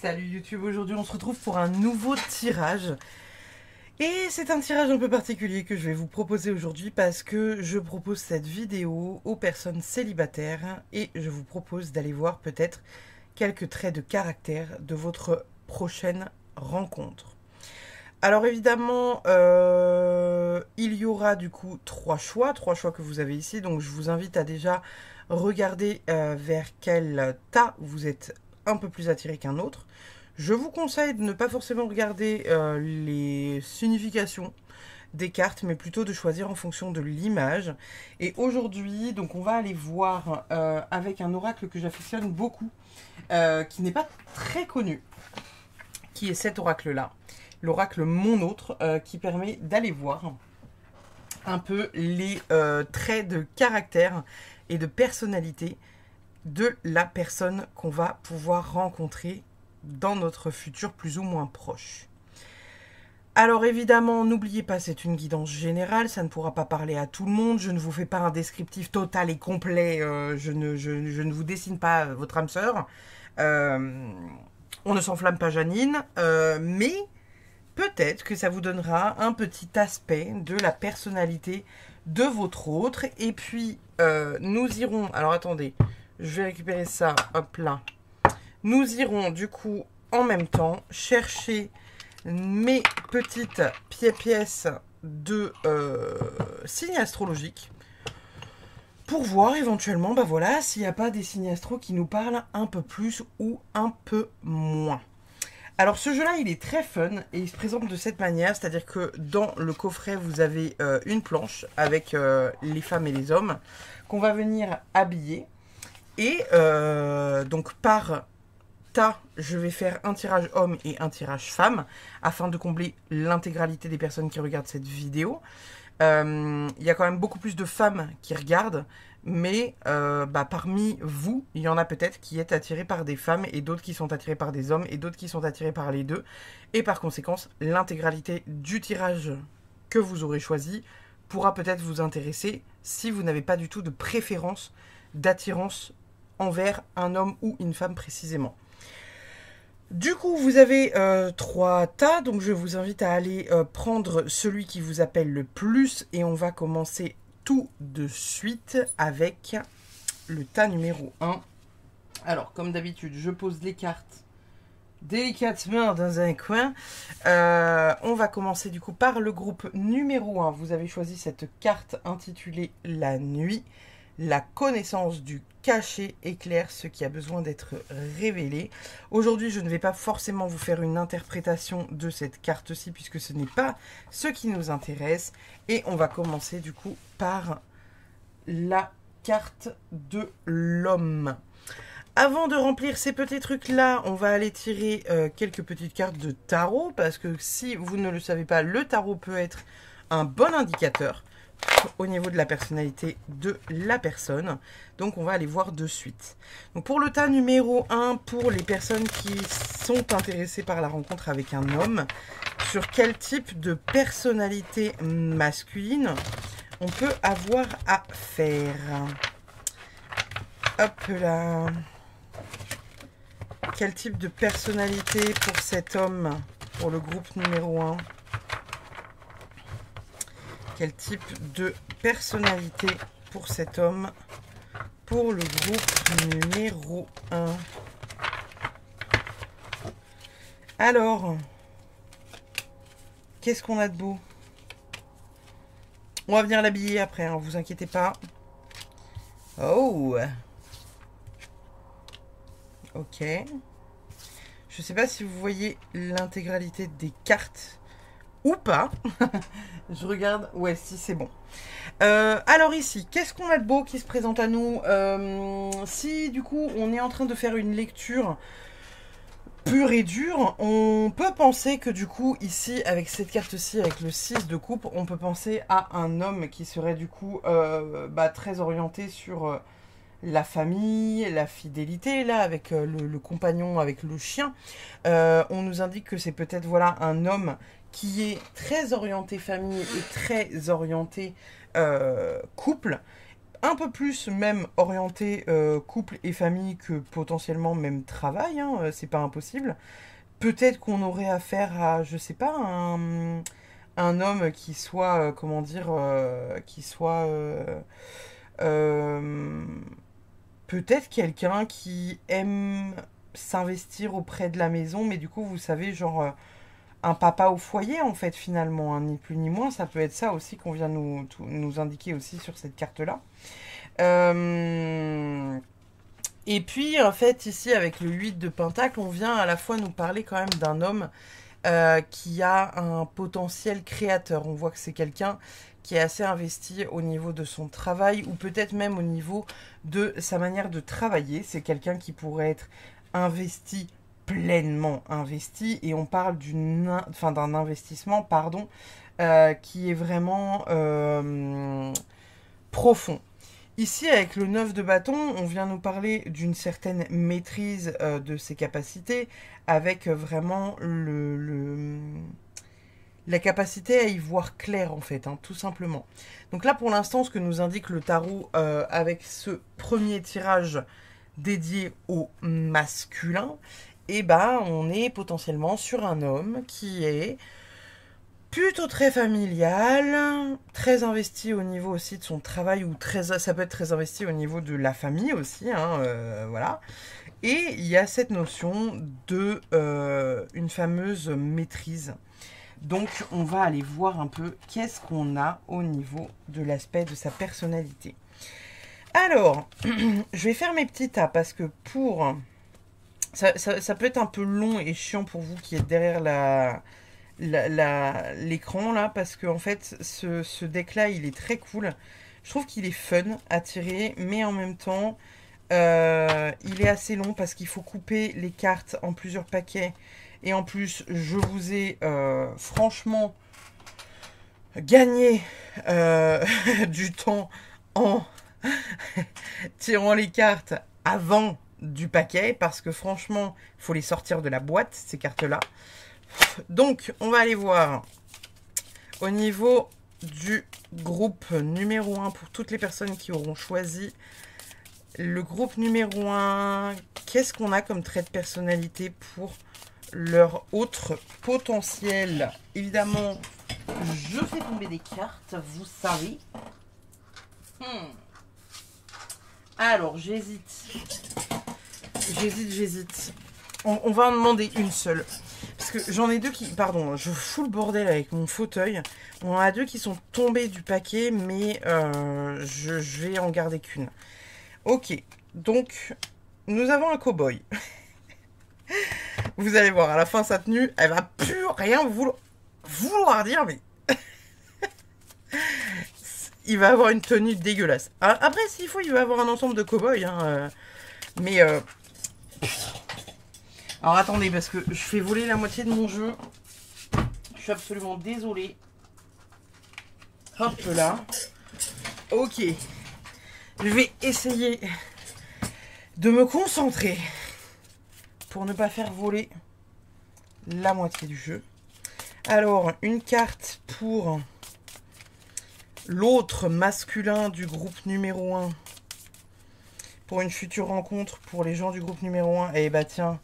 Salut YouTube, aujourd'hui on se retrouve pour un nouveau tirage. Et c'est un tirage un peu particulier que je vais vous proposer aujourd'hui parce que je propose cette vidéo aux personnes célibataires et je vous propose d'aller voir peut-être quelques traits de caractère de votre prochaine rencontre. Alors évidemment, il y aura du coup trois choix que vous avez ici. Donc je vous invite à déjà regarder vers quel tas vous êtes un peu plus attiré qu'un autre. Je vous conseille de ne pas forcément regarder les significations des cartes, mais plutôt de choisir en fonction de l'image. Et aujourd'hui, donc on va aller voir avec un oracle que j'affectionne beaucoup, qui n'est pas très connu, qui est cet oracle-là. L'oracle Mon Autre, qui permet d'aller voir un peu les traits de caractère et de personnalité de la personne qu'on va pouvoir rencontrer dans notre futur plus ou moins proche. Alors évidemment, n'oubliez pas, c'est une guidance générale, ça ne pourra pas parler à tout le monde, je ne vous fais pas un descriptif total et complet, je ne vous dessine pas votre âme sœur, on ne s'enflamme pas Janine, mais peut-être que ça vous donnera un petit aspect de la personnalité de votre autre. Et puis, nous irons... Alors, attendez, je vais récupérer ça, hop là. Nous irons, du coup, en même temps, chercher mes petites pièces de signes astrologiques pour voir éventuellement, bah voilà, s'il n'y a pas des signes astro qui nous parlent un peu plus ou un peu moins. Alors ce jeu-là, il est très fun et il se présente de cette manière, c'est-à-dire que dans le coffret, vous avez une planche avec les femmes et les hommes qu'on va venir habiller. Et donc par tas, je vais faire un tirage homme et un tirage femme afin de combler l'intégralité des personnes qui regardent cette vidéo. Il y a quand même beaucoup plus de femmes qui regardent, mais parmi vous, il y en a peut-être qui est attiré par des femmes et d'autres qui sont attirés par des hommes et d'autres qui sont attirés par les deux. Et par conséquent, l'intégralité du tirage que vous aurez choisi pourra peut-être vous intéresser si vous n'avez pas du tout de préférence d'attirance envers un homme ou une femme précisément. Du coup, vous avez trois tas, donc je vous invite à aller prendre celui qui vous appelle le plus et on va commencer tout de suite avec le tas numéro 1. Alors, comme d'habitude, je pose les cartes délicatement dans un coin. On va commencer du coup par le groupe numéro 1. Vous avez choisi cette carte intitulée La Nuit. La connaissance du cachet éclaire ce qui a besoin d'être révélé. Aujourd'hui, je ne vais pas forcément vous faire une interprétation de cette carte-ci puisque ce n'est pas ce qui nous intéresse. Et on va commencer du coup par la carte de l'homme. Avant de remplir ces petits trucs-là, on va aller tirer quelques petites cartes de tarot parce que si vous ne le savez pas, le tarot peut être un bon indicateur au niveau de la personnalité de la personne. Donc on va aller voir de suite. Donc pour le tas numéro 1, pour les personnes qui sont intéressées par la rencontre avec un homme, sur quel type de personnalité masculine on peut avoir à faire. Hop là. Quel type de personnalité pour cet homme, pour le groupe numéro 1? Quel type de personnalité pour cet homme pour le groupe numéro 1? Alors, qu'est-ce qu'on a de beau? On va venir l'habiller après, hein, vous inquiétez pas. Oh! Ok. Je ne sais pas si vous voyez l'intégralité des cartes ou pas. Je regarde. Ouais, si, c'est bon. Alors ici, qu'est-ce qu'on a de beau qui se présente à nous? Si du coup on est en train de faire une lecture pure et dure, on peut penser que du coup ici avec cette carte-ci, avec le 6 de coupe, on peut penser à un homme qui serait du coup très orienté sur la famille, la fidélité, là avec le compagnon, avec le chien. On nous indique que c'est peut-être voilà un homme qui est très orienté famille et très orienté couple, un peu plus même orienté couple et famille que potentiellement même travail, hein, c'est pas impossible. Peut-être qu'on aurait affaire à, je sais pas, un homme qui soit, comment dire, qui soit euh, peut-être quelqu'un qui aime s'investir auprès de la maison, mais du coup, vous savez, genre un papa au foyer, en fait, finalement, hein, ni plus ni moins. Ça peut être ça aussi qu'on vient nous indiquer aussi sur cette carte-là. Et puis, en fait, ici, avec le 8 de Pentacle, on vient à la fois nous parler quand même d'un homme qui a un potentiel créateur. On voit que c'est quelqu'un qui est assez investi au niveau de son travail ou peut-être même au niveau de sa manière de travailler. C'est quelqu'un qui pourrait être investi, pleinement investi, et on parle d'un investissement, pardon, qui est vraiment profond. Ici, avec le 9 de bâton, on vient nous parler d'une certaine maîtrise de ses capacités, avec vraiment la capacité à y voir clair, en fait, hein, tout simplement. Donc là, pour l'instant, ce que nous indique le tarot avec ce premier tirage dédié au masculin, eh ben, on est potentiellement sur un homme qui est plutôt très familial, très investi au niveau aussi de son travail, ou ça peut être très investi au niveau de la famille aussi, hein, voilà. Et il y a cette notion de une fameuse maîtrise. Donc on va aller voir un peu qu'est-ce qu'on a au niveau de l'aspect de sa personnalité. Alors, je vais faire mes petits tas parce que pour... Ça peut être un peu long et chiant pour vous qui êtes derrière l'écran là, parce que en fait ce deck là il est très cool. Je trouve qu'il est fun à tirer, mais en même temps il est assez long parce qu'il faut couper les cartes en plusieurs paquets, et en plus je vous ai franchement gagné du temps en tirant les cartes avant du paquet, parce que franchement il faut les sortir de la boîte ces cartes là. Donc, on va aller voir au niveau du groupe numéro 1 pour toutes les personnes qui auront choisi le groupe numéro 1. Qu'est-ce qu'on a comme trait de personnalité pour leur autre potentiel? Évidemment, je fais tomber des cartes, vous savez. Alors, j'hésite. On va en demander une seule. Parce que j'en ai deux qui... Pardon, je fous le bordel avec mon fauteuil. On en a deux qui sont tombés du paquet, mais je vais en garder qu'une. Ok, donc nous avons un cow-boy. Vous allez voir, à la fin, sa tenue, elle va plus rien vouloir dire, mais... il va avoir une tenue dégueulasse. Après, s'il faut, il va avoir un ensemble de cow-boy. Hein, mais... Alors attendez, parce que je fais voler la moitié de mon jeu. Je suis absolument désolée. Hop là. Ok. Je vais essayer de me concentrer pour ne pas faire voler la moitié du jeu. Alors, une carte pour l'autre masculin du groupe numéro 1. Pour une future rencontre pour les gens du groupe numéro 1. Eh bah tiens.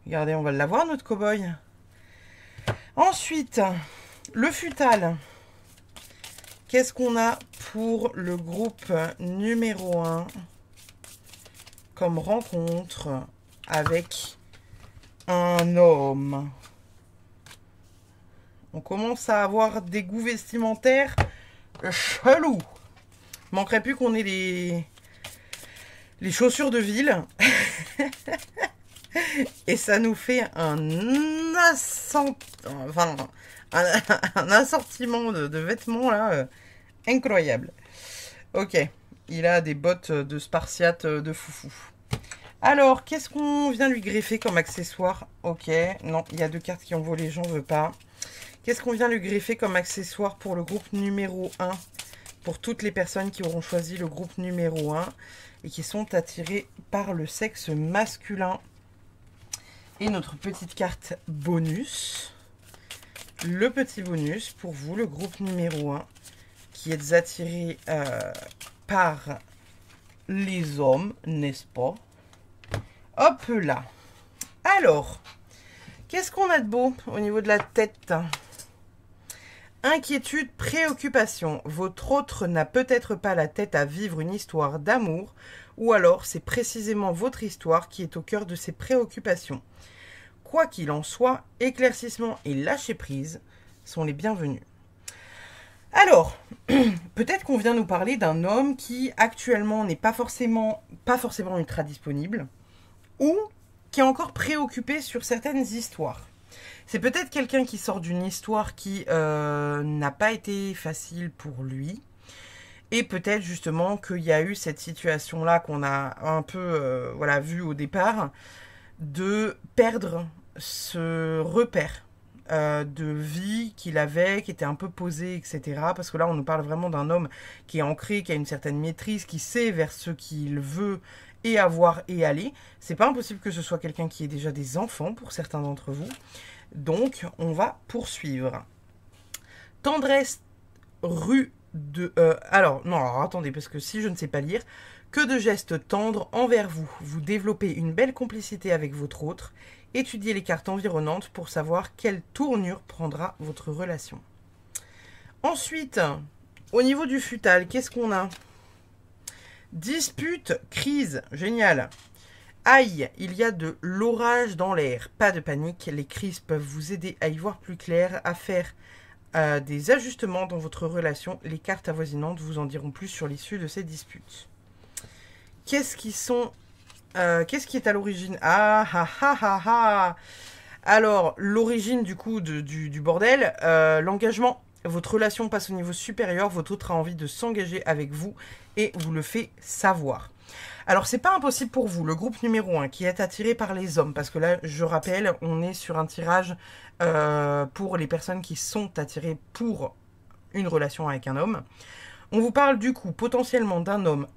Regardez, on va l'avoir, notre cow-boy. Ensuite, le futal. Qu'est-ce qu'on a pour le groupe numéro 1 comme rencontre avec un homme? On commence à avoir des goûts vestimentaires chelous. Il manquerait plus qu'on ait les chaussures de ville. Et ça nous fait un assortiment de vêtements là incroyable. Ok, il a des bottes de spartiate de foufou. Alors, qu'est-ce qu'on vient lui greffer comme accessoire? Ok, non, il y a deux cartes qui ont volé, j'en veux pas. Qu'est-ce qu'on vient lui greffer comme accessoire pour le groupe numéro 1? Pour toutes les personnes qui auront choisi le groupe numéro 1 et qui sont attirées par le sexe masculin. Et notre petite carte bonus. Le petit bonus pour vous, le groupe numéro 1, qui êtes attiré par les hommes, n'est-ce pas? Hop là. Alors, qu'est-ce qu'on a de beau au niveau de la tête? Inquiétude, préoccupation. Votre autre n'a peut-être pas la tête à vivre une histoire d'amour, ou alors c'est précisément votre histoire qui est au cœur de ses préoccupations. Quoi qu'il en soit, éclaircissement et lâcher prise sont les bienvenus. Alors, peut-être qu'on vient nous parler d'un homme qui actuellement n'est pas forcément ultra disponible, ou qui est encore préoccupé sur certaines histoires. C'est peut-être quelqu'un qui sort d'une histoire qui n'a pas été facile pour lui. Et peut-être justement qu'il y a eu cette situation-là qu'on a un peu vue au départ, de perdre ce repère de vie qu'il avait, qui était un peu posé, etc. Parce que là, on nous parle vraiment d'un homme qui est ancré, qui a une certaine maîtrise, qui sait vers ce qu'il veut et avoir et aller. C'est pas impossible que ce soit quelqu'un qui ait déjà des enfants pour certains d'entre vous. Donc, on va poursuivre. Tendresse rue de... alors, attendez, parce que si je ne sais pas lire, que de gestes tendres envers vous. Vous développez une belle complicité avec votre autre. Étudiez les cartes environnantes pour savoir quelle tournure prendra votre relation. Ensuite, au niveau du futal, qu'est-ce qu'on a? Dispute, crise, génial. Aïe, il y a de l'orage dans l'air. Pas de panique, les crises peuvent vous aider à y voir plus clair, à faire des ajustements dans votre relation. Les cartes avoisinantes vous en diront plus sur l'issue de ces disputes. Qu'est-ce qui est à l'origine? Alors, l'origine du coup du bordel, l'engagement. Votre relation passe au niveau supérieur, votre autre a envie de s'engager avec vous et vous le fait savoir. Alors, c'est pas impossible pour vous, le groupe numéro 1, qui est attiré par les hommes, parce que là, je rappelle, on est sur un tirage pour les personnes qui sont attirées pour une relation avec un homme. On vous parle du coup potentiellement d'un homme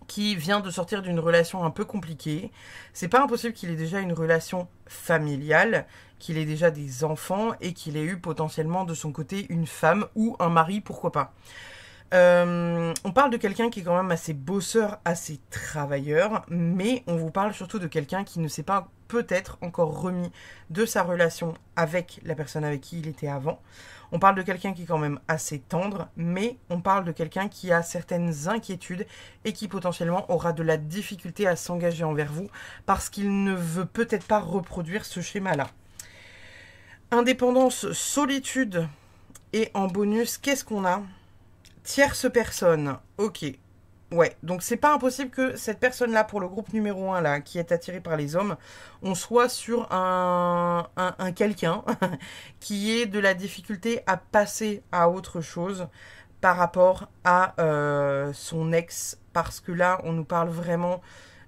qui vient de sortir d'une relation un peu compliquée. C'est pas impossible qu'il ait déjà une relation familiale, qu'il ait déjà des enfants et qu'il ait eu potentiellement de son côté une femme ou un mari, pourquoi pas. On parle de quelqu'un qui est quand même assez bosseur, assez travailleur, mais on vous parle surtout de quelqu'un qui ne s'est pas peut-être encore remis de sa relation avec la personne avec qui il était avant. On parle de quelqu'un qui est quand même assez tendre, mais on parle de quelqu'un qui a certaines inquiétudes et qui potentiellement aura de la difficulté à s'engager envers vous parce qu'il ne veut peut-être pas reproduire ce schéma-là. Indépendance, solitude et en bonus, qu'est-ce qu'on a ? Tierce personne, ok. Ouais, donc c'est pas impossible que cette personne-là, pour le groupe numéro 1, là, qui est attiré par les hommes, on soit sur un quelqu'un qui ait de la difficulté à passer à autre chose par rapport à son ex. Parce que là, on nous parle vraiment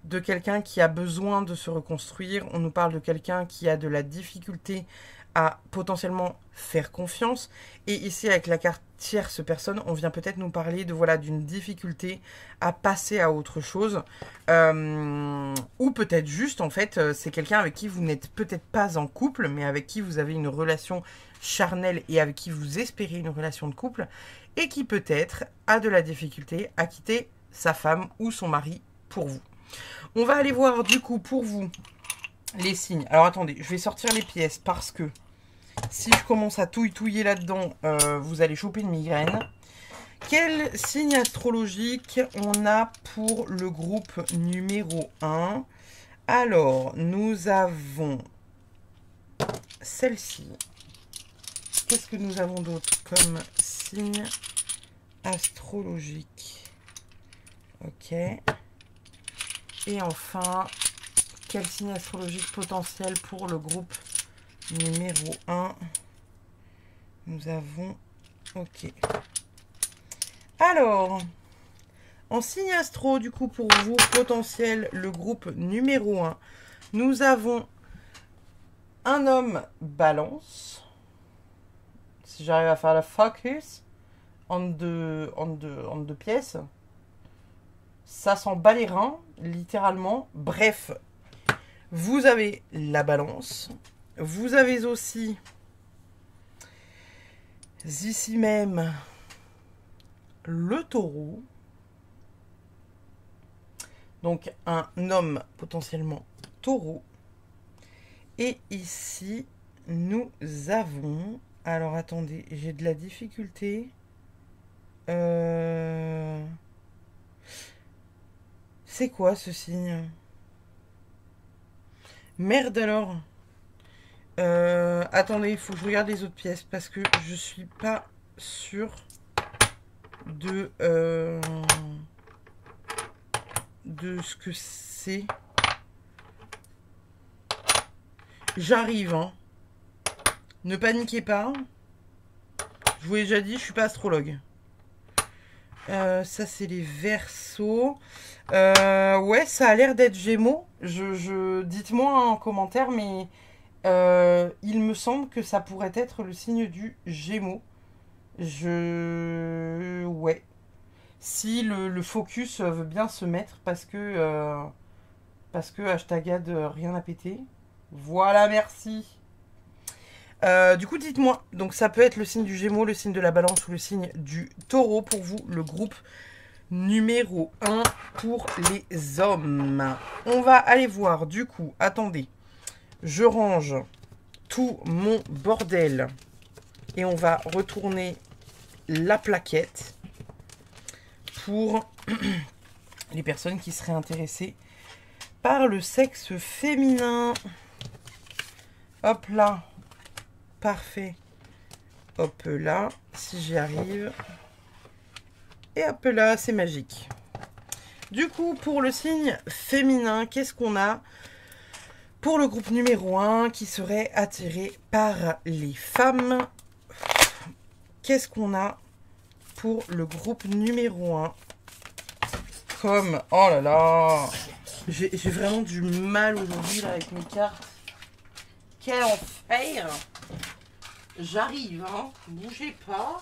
de quelqu'un qui a besoin de se reconstruire. On nous parle de quelqu'un qui a de la difficulté à potentiellement faire confiance. Et ici, avec la carte tierce personne, on vient peut-être nous parler de d'une difficulté à passer à autre chose. Ou peut-être juste, en fait, c'est quelqu'un avec qui vous n'êtes peut-être pas en couple, mais avec qui vous avez une relation charnelle et avec qui vous espérez une relation de couple, et qui peut-être a de la difficulté à quitter sa femme ou son mari pour vous. On va aller voir du coup pour vous les signes. Alors attendez, je vais sortir les pièces parce que si je commence à touiller là-dedans, vous allez choper une migraine. Quel signe astrologique on a pour le groupe numéro 1? Alors, nous avons celle-ci. Qu'est-ce que nous avons d'autre comme signe astrologique? Ok. Et enfin, quel signe astrologique potentiel pour le groupe numéro 1? Nous avons... Ok. Alors, en signe astro, du coup, pour vous, potentiel, le groupe numéro 1, nous avons un homme balance. Si j'arrive à faire la focus en deux pièces. Ça s'en bat les reins, littéralement. Bref, vous avez la balance. Vous avez aussi, ici même, le taureau. Donc un homme potentiellement taureau. Et ici, nous avons... Alors attendez, j'ai de la difficulté. C'est quoi ce signe? Merde alors. Attendez, il faut que je regarde les autres pièces parce que je suis pas sûre de ce que c'est. J'arrive, hein. Ne paniquez pas. Je vous ai déjà dit, je suis pas astrologue. Ça, c'est les Verseaux. Ouais, ça a l'air d'être Gémeaux. Dites-moi en commentaire, mais il me semble que ça pourrait être le signe du Gémeaux. Ouais. Si le focus veut bien se mettre, parce que hashtagade rien à péter. Voilà, merci. Du coup, dites-moi. Donc, ça peut être le signe du Gémeaux, le signe de la Balance ou le signe du Taureau pour vous, le groupe numéro 1 pour les hommes. On va aller voir, du coup, attendez. Je range tout mon bordel et on va retourner la plaquette pour les personnes qui seraient intéressées par le sexe féminin. Hop là. Parfait. Hop là, si j'y arrive. Et hop là, c'est magique. Du coup, pour le signe féminin, qu'est-ce qu'on a pour le groupe numéro 1 qui serait attiré par les femmes? Qu'est-ce qu'on a pour le groupe numéro 1 comme... Oh là là, j'ai vraiment du mal aujourd'hui là avec mes cartes. Quel enfer! J'arrive, hein. Bougez pas.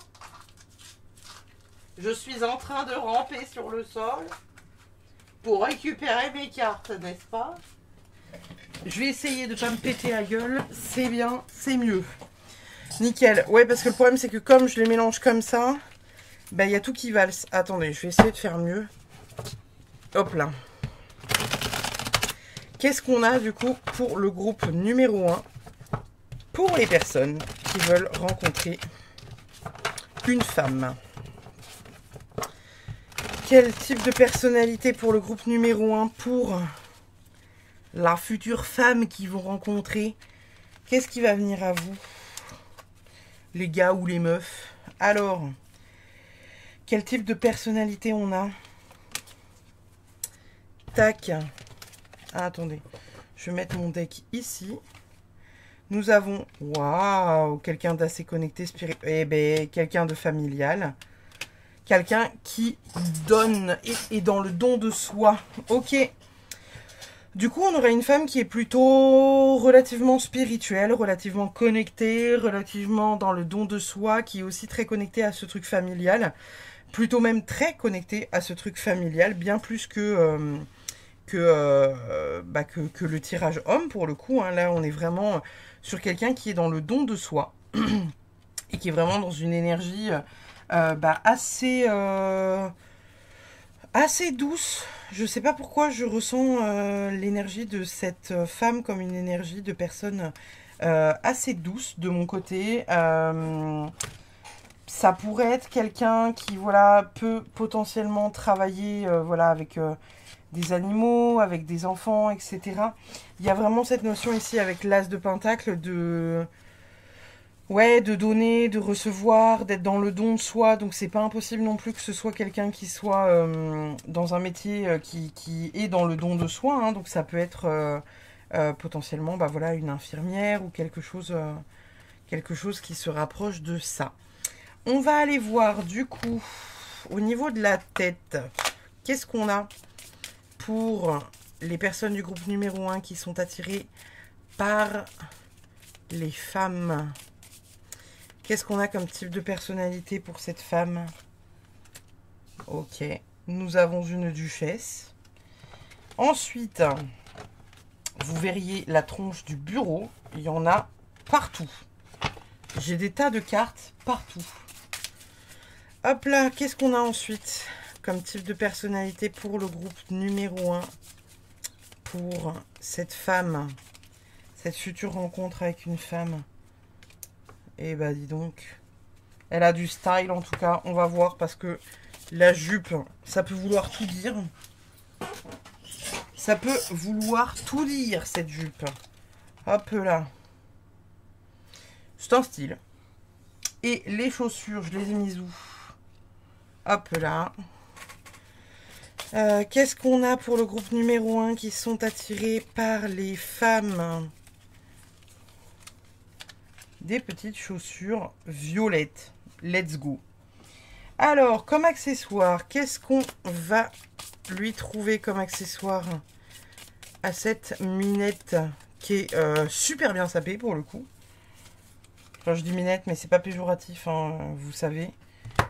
Je suis en train de ramper sur le sol pour récupérer mes cartes, n'est-ce pas? Je vais essayer de ne pas me péter la gueule. C'est bien, c'est mieux. Nickel. Ouais, parce que le problème, c'est que comme je les mélange comme ça, bah, y a tout qui valse. Attendez, je vais essayer de faire mieux. Hop là. Qu'est-ce qu'on a, du coup, pour le groupe numéro 1 pour les personnes qui veulent rencontrer une femme? Quel type de personnalité pour le groupe numéro 1 pour la future femme qu'ils vont rencontrer? Qu'est-ce qui va venir à vous, les gars ou les meufs? Alors, quel type de personnalité on a? Tac. Ah, attendez, je vais mettre mon deck ici. Nous avons, waouh, quelqu'un d'assez connecté, spirituel, eh ben, quelqu'un de familial. Quelqu'un qui donne et dans le don de soi. Ok. Du coup, on aura une femme qui est plutôt relativement spirituelle, relativement connectée, relativement dans le don de soi, qui est aussi très connectée à ce truc familial. Plutôt même très connectée à ce truc familial, bien plus que le tirage homme, pour le coup. Hein. Là, on est vraiment sur quelqu'un qui est dans le don de soi et qui est vraiment dans une énergie assez douce. Je sais pas pourquoi je ressens l'énergie de cette femme comme une énergie de personne assez douce de mon côté. Ça pourrait être quelqu'un qui voilà peut potentiellement travailler voilà avec des animaux, avec des enfants, etc. Il y a vraiment cette notion ici avec l'as de pentacle de... Ouais, de donner, de recevoir, d'être dans le don de soi. Donc, c'est pas impossible non plus que ce soit quelqu'un qui soit dans un métier qui est dans le don de soi. Hein. Donc, ça peut être potentiellement voilà, une infirmière ou quelque chose qui se rapproche de ça. On va aller voir du coup, au niveau de la tête, qu'est-ce qu'on a pour les personnes du groupe numéro 1 qui sont attirées par les femmes. Qu'est-ce qu'on a comme type de personnalité pour cette femme? Ok, nous avons une duchesse. Ensuite, vous verriez la tronche du bureau. Il y en a partout. J'ai des tas de cartes partout. Hop là, qu'est-ce qu'on a ensuite? comme type de personnalité pour le groupe numéro 1, pour cette femme, cette future rencontre avec une femme? Eh ben, dis donc. Elle a du style, en tout cas. On va voir, parce que la jupe, ça peut vouloir tout dire. Ça peut vouloir tout dire, cette jupe. Hop là. C'est un style. Et les chaussures, je les ai mises où? Hop là. Qu'est-ce qu'on a pour le groupe numéro 1 qui sont attirés par les femmes? Des petites chaussures violettes. Let's go. Alors, comme accessoire, qu'est-ce qu'on va lui trouver comme accessoire à cette minette qui est super bien sapée pour le coup? Enfin, je dis minette, mais c'est pas péjoratif, hein, vous savez.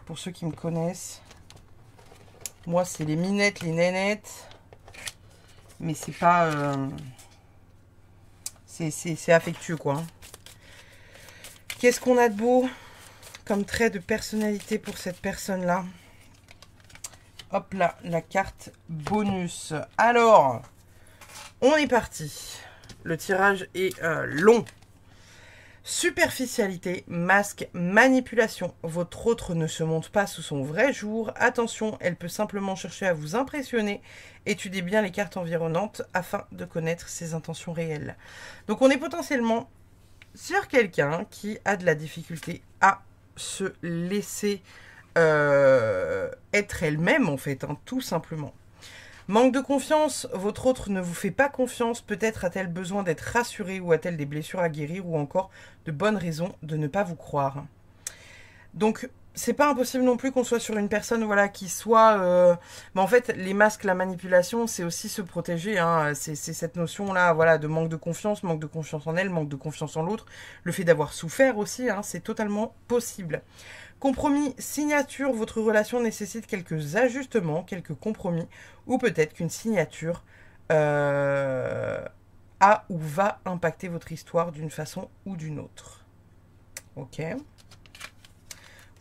Pour ceux qui me connaissent, moi, c'est les minettes, les nénettes. Mais c'est pas... c'est affectueux, quoi. Hein. Qu'est-ce qu'on a de beau comme trait de personnalité pour cette personne-là? Hop là, la carte bonus. Alors, on est parti. Le tirage est long. Superficialité, masque, manipulation. Votre autre ne se montre pas sous son vrai jour. Attention, elle peut simplement chercher à vous impressionner. Étudiez bien les cartes environnantes afin de connaître ses intentions réelles. Donc on est potentiellement sur quelqu'un qui a de la difficulté à se laisser être elle-même, en fait, hein, tout simplement. Manque de confiance, votre autre ne vous fait pas confiance. Peut-être a-t-elle besoin d'être rassurée ou a-t-elle des blessures à guérir ou encore de bonnes raisons de ne pas vous croire. Donc, c'est pas impossible non plus qu'on soit sur une personne, voilà, qui soit... en fait, les masques, la manipulation, c'est aussi se protéger. Hein. C'est cette notion-là, voilà, de manque de confiance en elle, manque de confiance en l'autre. Le fait d'avoir souffert aussi, hein, c'est totalement possible. Compromis, signature, votre relation nécessite quelques ajustements, quelques compromis, ou peut-être qu'une signature a ou va impacter votre histoire d'une façon ou d'une autre. Ok.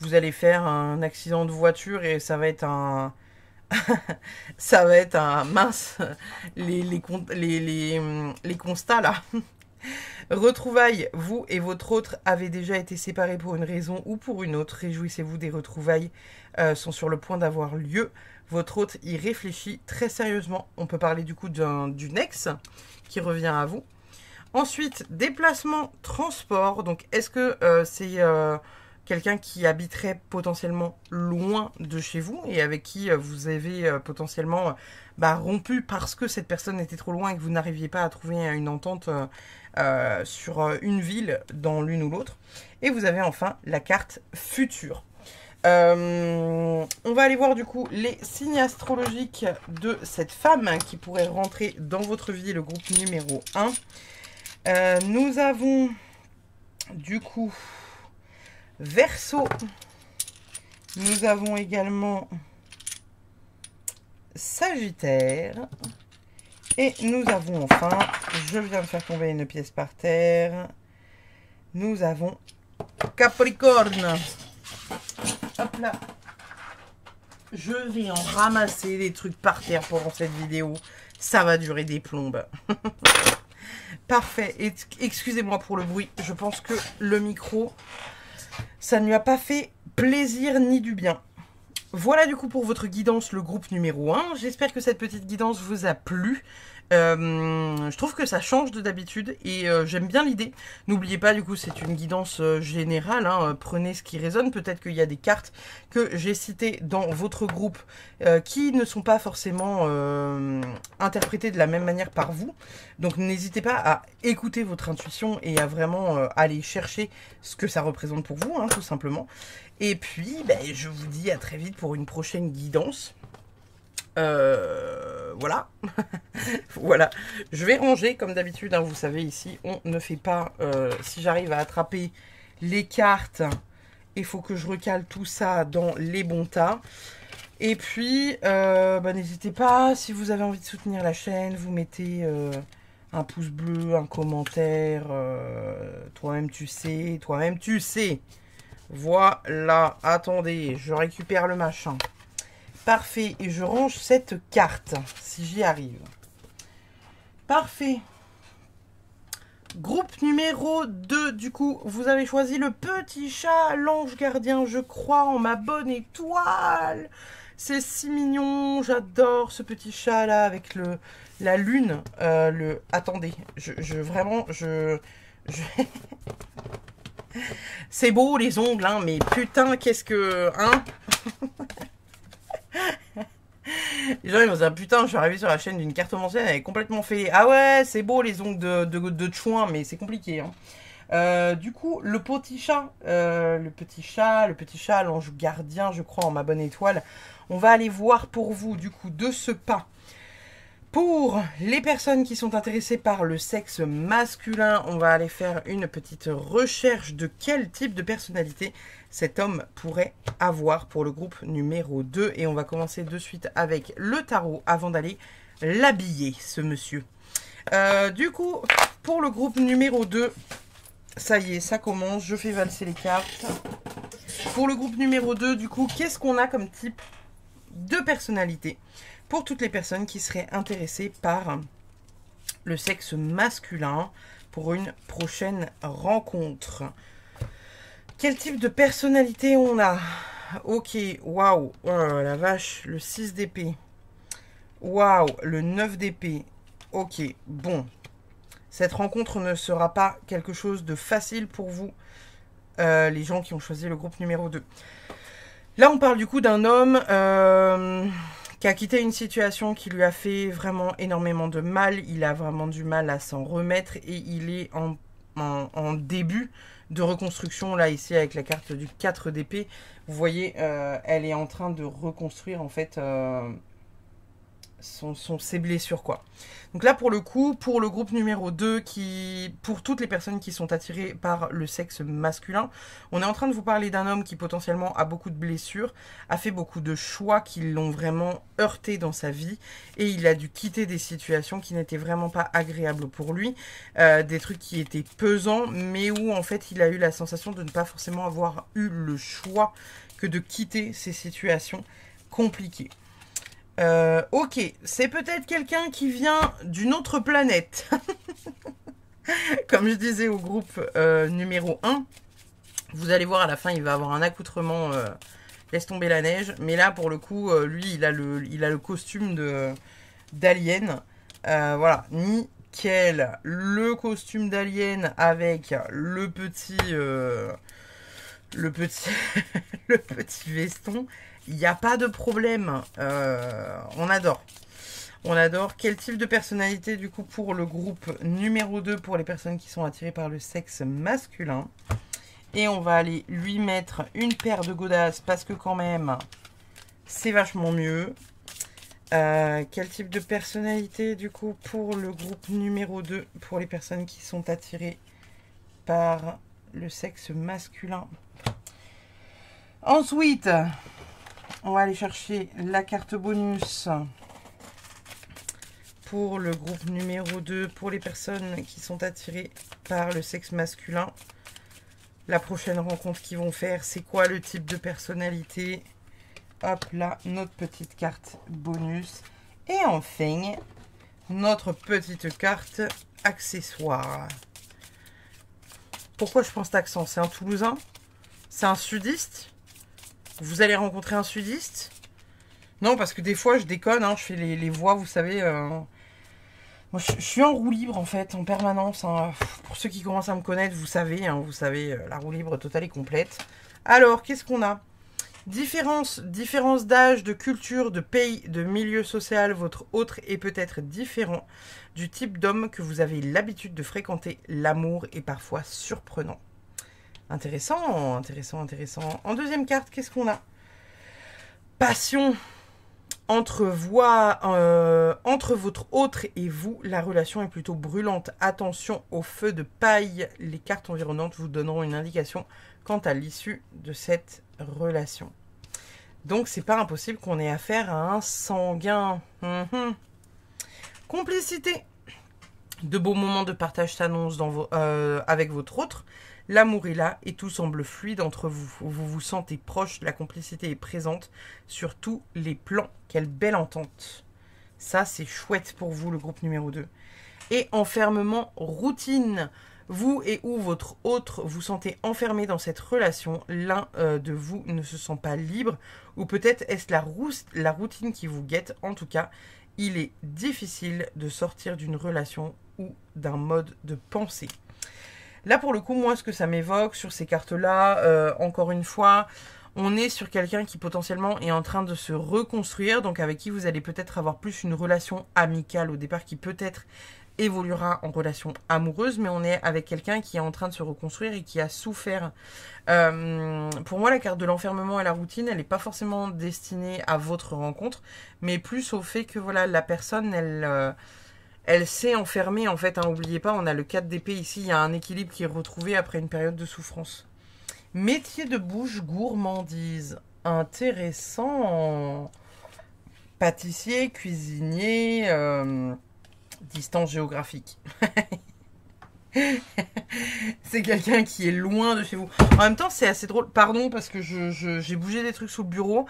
Vous allez faire un accident de voiture et ça va être un... ça va être un... Mince, les constats là. Retrouvailles, vous et votre autre avez déjà été séparés pour une raison ou pour une autre. Réjouissez-vous, des retrouvailles sont sur le point d'avoir lieu. Votre autre y réfléchit très sérieusement. On peut parler du coup d'une ex qui revient à vous. Ensuite, déplacement, transport. Donc, est-ce que c'est quelqu'un qui habiterait potentiellement loin de chez vous et avec qui vous avez potentiellement rompu parce que cette personne était trop loin et que vous n'arriviez pas à trouver une entente sur une ville dans l'une ou l'autre. Et vous avez enfin la carte future. On va aller voir du coup les signes astrologiques de cette femme qui pourrait rentrer dans votre vie, le groupe numéro 1. Nous avons du coup Verseau. Nous avons également Sagittaire. Et nous avons enfin, je viens de faire tomber une pièce par terre, nous avons Capricorne. Hop là. Je vais en ramasser des trucs par terre pendant cette vidéo. Ça va durer des plombes. Parfait. Excusez-moi pour le bruit. Je pense que le micro, ça ne lui a pas fait plaisir ni du bien. Voilà du coup pour votre guidance, le groupe numéro 1. J'espère que cette petite guidance vous a plu. Je trouve que ça change de d'habitude et j'aime bien l'idée. N'oubliez pas, du coup, c'est une guidance générale. Hein, prenez ce qui résonne. Peut-être qu'il y a des cartes que j'ai citées dans votre groupe qui ne sont pas forcément interprétées de la même manière par vous. Donc n'hésitez pas à écouter votre intuition et à vraiment aller chercher ce que ça représente pour vous, hein, tout simplement. Et puis, je vous dis à très vite pour une prochaine guidance. Voilà. Voilà. Je vais ranger comme d'habitude, hein, vous savez, ici, on ne fait pas... si j'arrive à attraper les cartes, il faut que je recale tout ça dans les bons tas. Et puis, n'hésitez pas, si vous avez envie de soutenir la chaîne, vous mettez un pouce bleu, un commentaire. Toi-même, tu sais. Toi-même, tu sais. Voilà, attendez, je récupère le machin. Parfait. Et je range cette carte, si j'y arrive. Parfait. Groupe numéro 2, du coup, vous avez choisi le petit chat, l'ange gardien, je crois, en ma bonne étoile. C'est si mignon, j'adore ce petit chat là avec la lune. Attendez, vraiment, c'est beau les ongles, hein, mais putain, qu'est-ce que... Hein. Les gens ils vont dire putain, je suis arrivé sur la chaîne d'une cartomancienne, elle est complètement fait. Ah ouais, c'est beau les ongles de chouin, mais c'est compliqué. Hein. Du coup, le petit chat, l'ange gardien, je crois, en ma bonne étoile. On va aller voir pour vous, du coup, de ce pas. Pour les personnes qui sont intéressées par le sexe masculin, on va aller faire une petite recherche de quel type de personnalité cet homme pourrait avoir pour le groupe numéro 2. Et on va commencer de suite avec le tarot avant d'aller l'habiller, ce monsieur. Du coup, pour le groupe numéro 2, ça y est, ça commence. Je fais valser les cartes. Pour le groupe numéro 2, du coup, qu'est-ce qu'on a comme type de personnalité pour toutes les personnes qui seraient intéressées par le sexe masculin pour une prochaine rencontre? Quel type de personnalité on a? Ok, waouh, oh la vache, le 6 d'épée. Waouh, le 9 d'épée. Ok, bon. Cette rencontre ne sera pas quelque chose de facile pour vous, les gens qui ont choisi le groupe numéro 2. Là, on parle du coup d'un homme qui a quitté une situation qui lui a fait vraiment énormément de mal. Il a vraiment du mal à s'en remettre et il est en début de reconstruction. Là, ici, avec la carte du 4 d'épée, vous voyez, elle est en train de reconstruire en fait ses blessures, quoi. Donc là, pour le coup, pour le groupe numéro 2, pour toutes les personnes qui sont attirées par le sexe masculin, on est en train de vous parler d'un homme qui potentiellement a beaucoup de blessures, a fait beaucoup de choix qui l'ont vraiment heurté dans sa vie, et il a dû quitter des situations qui n'étaient vraiment pas agréables pour lui, des trucs qui étaient pesants, mais où en fait il a eu la sensation de ne pas forcément avoir eu le choix que de quitter ces situations compliquées. Ok, c'est peut-être quelqu'un qui vient d'une autre planète. Comme je disais au groupe numéro 1, vous allez voir à la fin, il va avoir un accoutrement laisse tomber la neige. Mais là, pour le coup, lui, il a le costume d'alien. Voilà, nickel. Le costume d'alien avec le petit le petit veston. Il n'y a pas de problème. On adore. On adore. Quel type de personnalité, du coup, pour le groupe numéro 2, pour les personnes qui sont attirées par le sexe masculin. Et on va aller lui mettre une paire de godasses, parce que quand même, c'est vachement mieux. Quel type de personnalité, du coup, pour le groupe numéro 2, pour les personnes qui sont attirées par le sexe masculin. Ensuite, on va aller chercher la carte bonus pour le groupe numéro 2, pour les personnes qui sont attirées par le sexe masculin. La prochaine rencontre qu'ils vont faire, c'est quoi le type de personnalité? Hop là, notre petite carte bonus. Et enfin, notre petite carte accessoire. Pourquoi je prends cet accent? C'est un Toulousain? C'est un sudiste? Vous allez rencontrer un sudiste? Non, parce que des fois, je déconne, hein, je fais les voix, vous savez. Moi, je suis en roue libre, en fait, en permanence. Hein. Pour ceux qui commencent à me connaître, vous savez, la roue libre totale et complète. Alors, qu'est-ce qu'on a? Différence d'âge, de culture, de pays, de milieu social. Votre autre est peut-être différent du type d'homme que vous avez l'habitude de fréquenter. L'amour est parfois surprenant. Intéressant, intéressant, intéressant. En deuxième carte, qu'est-ce qu'on a? Passion. Entre votre autre et vous, la relation est plutôt brûlante. Attention au feu de paille. Les cartes environnantes vous donneront une indication quant à l'issue de cette relation. Donc, c'est pas impossible qu'on ait affaire à un sanguin. Complicité. De beaux moments de partage s'annoncent avec votre autre. L'amour est là et tout semble fluide entre vous. Vous vous sentez proche, la complicité est présente sur tous les plans. Quelle belle entente. Ça, c'est chouette pour vous, le groupe numéro 2. Et enfermement, routine. Vous et ou votre autre vous sentez enfermé dans cette relation. L'un de vous ne se sent pas libre. Ou peut-être est-ce la routine qui vous guette. En tout cas, il est difficile de sortir d'une relation ou d'un mode de pensée. Là, pour le coup, moi, ce que ça m'évoque sur ces cartes-là, encore une fois, on est sur quelqu'un qui potentiellement est en train de se reconstruire, donc avec qui vous allez peut-être avoir plus une relation amicale au départ qui peut-être évoluera en relation amoureuse, mais on est avec quelqu'un qui est en train de se reconstruire et qui a souffert. Pour moi, la carte de l'enfermement et la routine, elle n'est pas forcément destinée à votre rencontre, mais plus au fait que voilà, la personne, elle s'est enfermée en fait. N'oubliez pas, on a le 4 d'épée ici, il y a un équilibre qui est retrouvé après une période de souffrance. Métier de bouche, gourmandise. Intéressant. Pâtissier, cuisinier, distance géographique. C'est quelqu'un qui est loin de chez vous. En même temps, c'est assez drôle. Pardon, parce que j'ai bougé des trucs sous le bureau.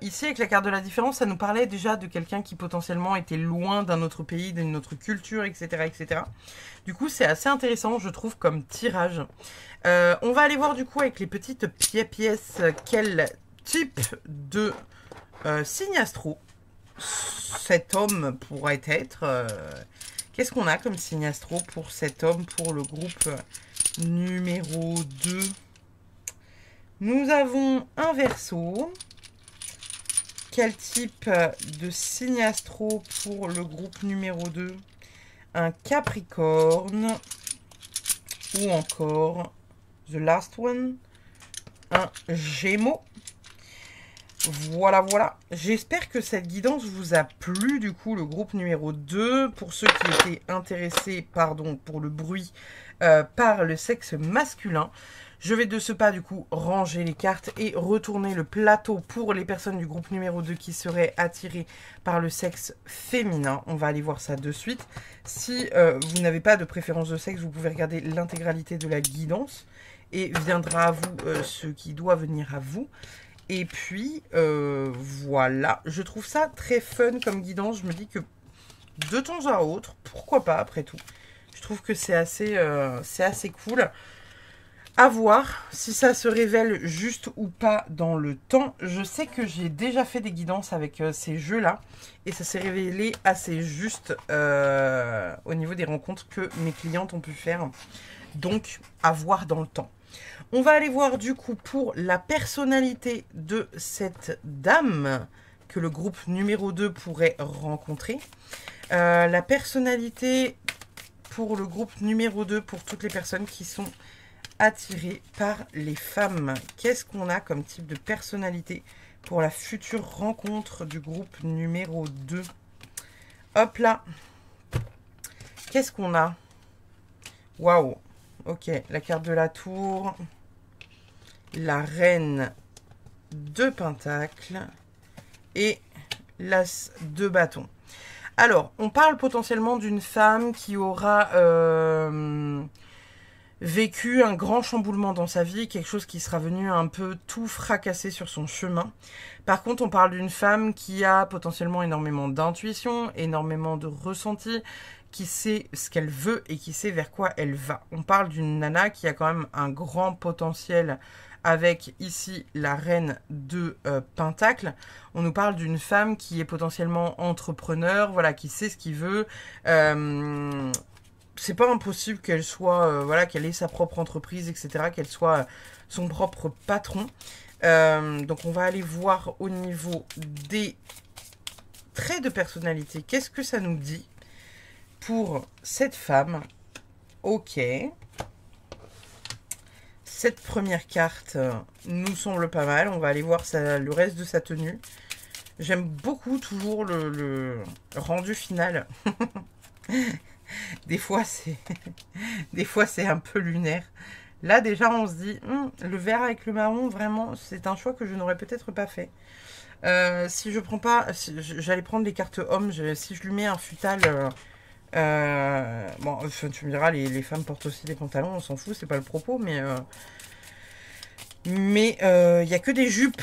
Ici, avec la carte de la différence, ça nous parlait déjà de quelqu'un qui potentiellement était loin d'un autre pays, d'une autre culture, etc., etc. Du coup, c'est assez intéressant, je trouve, comme tirage. On va aller voir, du coup, avec les petites pièces, quel type de signe astro cet homme pourrait être. Qu'est-ce qu'on a comme signe astro pour cet homme, pour le groupe numéro 2? Nous avons un Verseau. Quel type de signe astro pour le groupe numéro 2? Un Capricorne. Ou encore, the last one, un Gémeaux. Voilà, voilà. J'espère que cette guidance vous a plu, du coup, le groupe numéro 2. Pour ceux qui étaient intéressés, pardon, pour le bruit, par le sexe masculin. Je vais de ce pas, du coup, ranger les cartes et retourner le plateau pour les personnes du groupe numéro 2 qui seraient attirées par le sexe féminin. On va aller voir ça de suite. Si vous n'avez pas de préférence de sexe, vous pouvez regarder l'intégralité de la guidance. Et viendra à vous ce qui doit venir à vous. Et puis, voilà, je trouve ça très fun comme guidance. Je me dis que de temps à autre, pourquoi pas après tout. Je trouve que c'est assez cool. À voir si ça se révèle juste ou pas dans le temps. Je sais que j'ai déjà fait des guidances avec ces jeux-là. Et ça s'est révélé assez juste au niveau des rencontres que mes clientes ont pu faire. Donc, à voir dans le temps. On va aller voir du coup pour la personnalité de cette dame que le groupe numéro 2 pourrait rencontrer. La personnalité pour le groupe numéro 2 pour toutes les personnes qui sont attirées par les femmes. Qu'est-ce qu'on a comme type de personnalité pour la future rencontre du groupe numéro 2? Hop là. Qu'est-ce qu'on a? Waouh. Ok, la carte de la tour. La reine de Pentacle et l'as de bâton. Alors, on parle potentiellement d'une femme qui aura vécu un grand chamboulement dans sa vie, quelque chose qui sera venu un peu tout fracasser sur son chemin. Par contre, on parle d'une femme qui a potentiellement énormément d'intuition, énormément de ressenti, qui sait ce qu'elle veut et qui sait vers quoi elle va. On parle d'une nana qui a quand même un grand potentiel avec ici la reine de Pentacle. On nous parle d'une femme qui est potentiellement entrepreneur, voilà, qui sait ce qu'il veut. C'est pas impossible qu'elle soit, voilà, qu'elle ait sa propre entreprise, etc., qu'elle soit son propre patron. Donc on va aller voir au niveau des traits de personnalité. Qu'est-ce que ça nous dit pour cette femme? Ok. Cette première carte nous semble pas mal. On va aller voir le reste de sa tenue. J'aime beaucoup toujours le rendu final. Des fois, c'est un peu lunaire. Là, déjà, on se dit, le vert avec le marron, vraiment, c'est un choix que je n'aurais peut-être pas fait. Si je prends pas... j'allais prendre les cartes hommes. Si je lui mets un futal Bon, tu me diras, les femmes portent aussi des pantalons, on s'en fout, c'est pas le propos, mais il n'y a que des jupes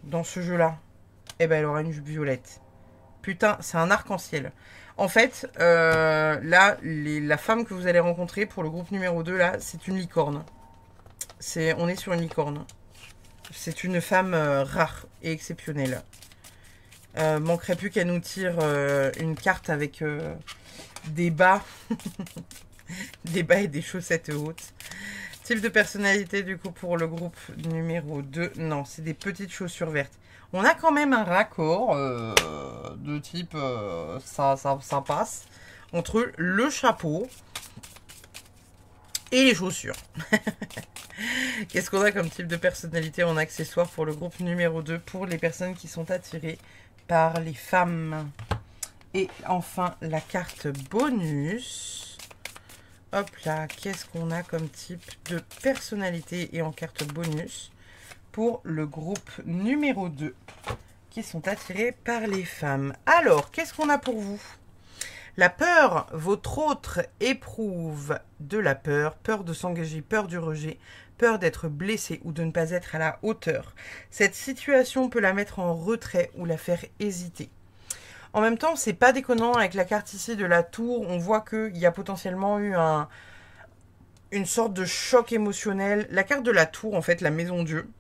dans ce jeu-là. Eh ben, elle aura une jupe violette. Putain, c'est un arc-en-ciel. En fait, là, la femme que vous allez rencontrer pour le groupe numéro 2, là, c'est une licorne. On est sur une licorne. C'est une femme rare et exceptionnelle. Manquerait plus qu'elle nous tire une carte avec des bas. Des bas et des chaussettes hautes. Type de personnalité, du coup, pour le groupe numéro 2. Non, c'est des petites chaussures vertes. On a quand même un raccord de type ça passe entre le chapeau et les chaussures. Qu'est-ce qu'on a comme type de personnalité en accessoire pour le groupe numéro 2 pour les personnes qui sont attirées par les femmes? Et enfin, la carte bonus. Hop là, qu'est-ce qu'on a comme type de personnalité et en carte bonus pour le groupe numéro 2 qui sont attirés par les femmes? Alors, qu'est-ce qu'on a pour vous? La peur, votre autre éprouve de la peur, peur de s'engager, peur du rejet, peur d'être blessé ou de ne pas être à la hauteur. Cette situation peut la mettre en retrait ou la faire hésiter. En même temps, c'est pas déconnant avec la carte ici de la tour. On voit qu'il y a potentiellement eu une sorte de choc émotionnel. La carte de la tour, en fait, la maison Dieu,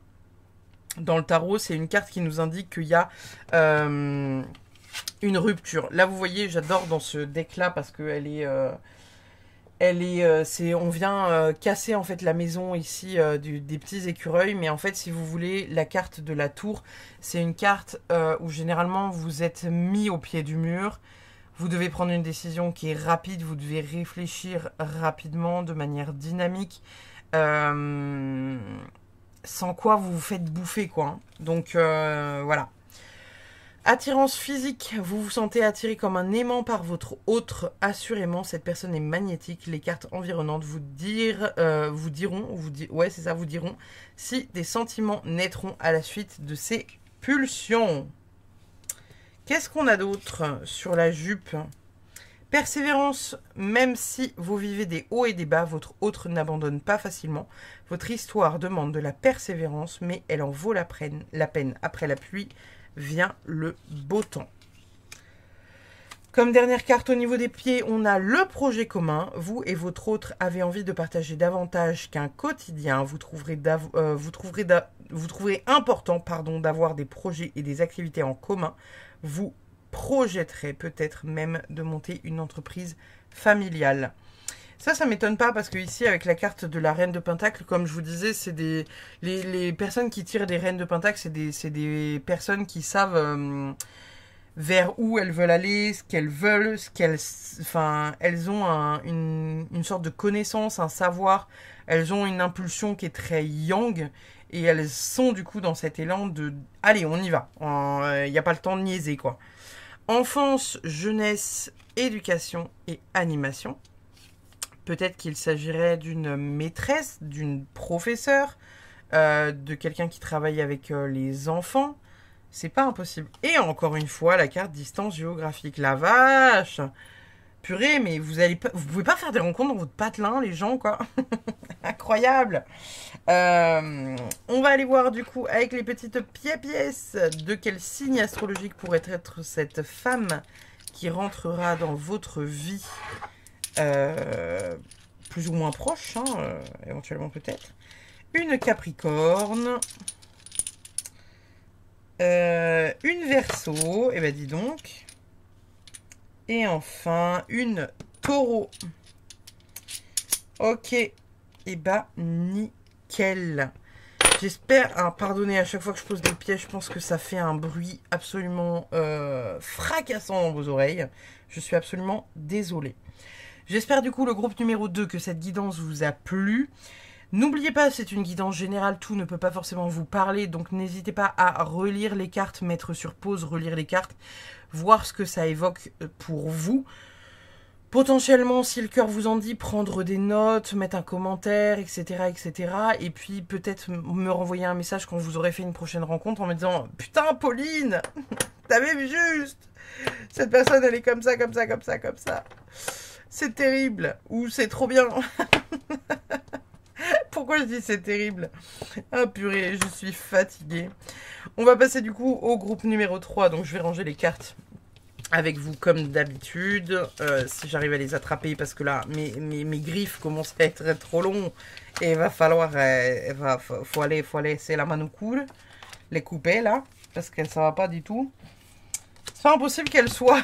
dans le tarot, c'est une carte qui nous indique qu'il y a une rupture. Là, vous voyez, j'adore dans ce deck-là parce qu'elle est... on vient casser en fait la maison ici des petits écureuils, mais en fait si vous voulez la carte de la tour, c'est une carte où généralement vous êtes mis au pied du mur, vous devez prendre une décision qui est rapide, vous devez réfléchir rapidement de manière dynamique, sans quoi vous vous faites bouffer quoi. Hein. Donc voilà. Attirance physique, vous vous sentez attiré comme un aimant par votre autre. Assurément, cette personne est magnétique. Les cartes environnantes vous diront si des sentiments naîtront à la suite de ces pulsions. Qu'est-ce qu'on a d'autre sur la jupe? Persévérance, même si vous vivez des hauts et des bas, votre autre n'abandonne pas facilement. Votre histoire demande de la persévérance, mais elle en vaut la peine. Après la pluie vient le beau temps. Comme dernière carte au niveau des pieds, on a le projet commun. Vous et votre autre avez envie de partager davantage qu'un quotidien. Vous trouverez important d'avoir des projets et des activités en commun. Vous projetterez peut-être même de monter une entreprise familiale. Ça m'étonne pas parce que ici, avec la carte de la Reine de Pentacle, comme je vous disais, c'est les personnes qui tirent des Reines de Pentacle, c'est des personnes qui savent vers où elles veulent aller, ce qu'elles veulent, elles ont une sorte de connaissance, un savoir, elles ont une impulsion qui est très yang et elles sont du coup dans cet élan de « allez, on y va », il n'y a pas le temps de niaiser quoi. Enfance, jeunesse, éducation et animation. Peut-être qu'il s'agirait d'une maîtresse, d'une professeure, de quelqu'un qui travaille avec les enfants. C'est pas impossible. Et encore une fois, la carte distance géographique. La vache! Purée, mais vous pouvez pas faire des rencontres dans votre patelin, les gens, quoi. Incroyable! On va aller voir, du coup, avec les petites pièces, de quel signe astrologique pourrait être cette femme qui rentrera dans votre vie. Plus ou moins proche, hein, éventuellement peut-être. Une Capricorne. Une Verseau. Et ben dis donc. Et enfin, une Taureau. Ok. Et bah, nickel. J'espère, pardonnez, à chaque fois que je pose des pièges, je pense que ça fait un bruit absolument fracassant dans vos oreilles. Je suis absolument désolée. J'espère du coup le groupe numéro 2 que cette guidance vous a plu. N'oubliez pas, c'est une guidance générale, tout ne peut pas forcément vous parler, donc n'hésitez pas à relire les cartes, mettre sur pause, relire les cartes, voir ce que ça évoque pour vous. Potentiellement, si le cœur vous en dit, prendre des notes, mettre un commentaire, etc. etc. Et puis peut-être me renvoyer un message quand vous aurez fait une prochaine rencontre en me disant « Putain, Pauline, T'as même juste. Cette personne, elle est comme ça, comme ça, comme ça, comme ça. C'est terrible. Ou c'est trop bien. Pourquoi je dis c'est terrible? Ah purée, je suis fatiguée. On va passer du coup au groupe numéro 3. Donc je vais ranger les cartes avec vous comme d'habitude. Si j'arrive à les attraper parce que là, mes griffes commencent à être trop longs. Et il va falloir... faut aller laisser la manucure. Les couper là. Parce que ça va pas du tout. C'est pas impossible qu'elle soit...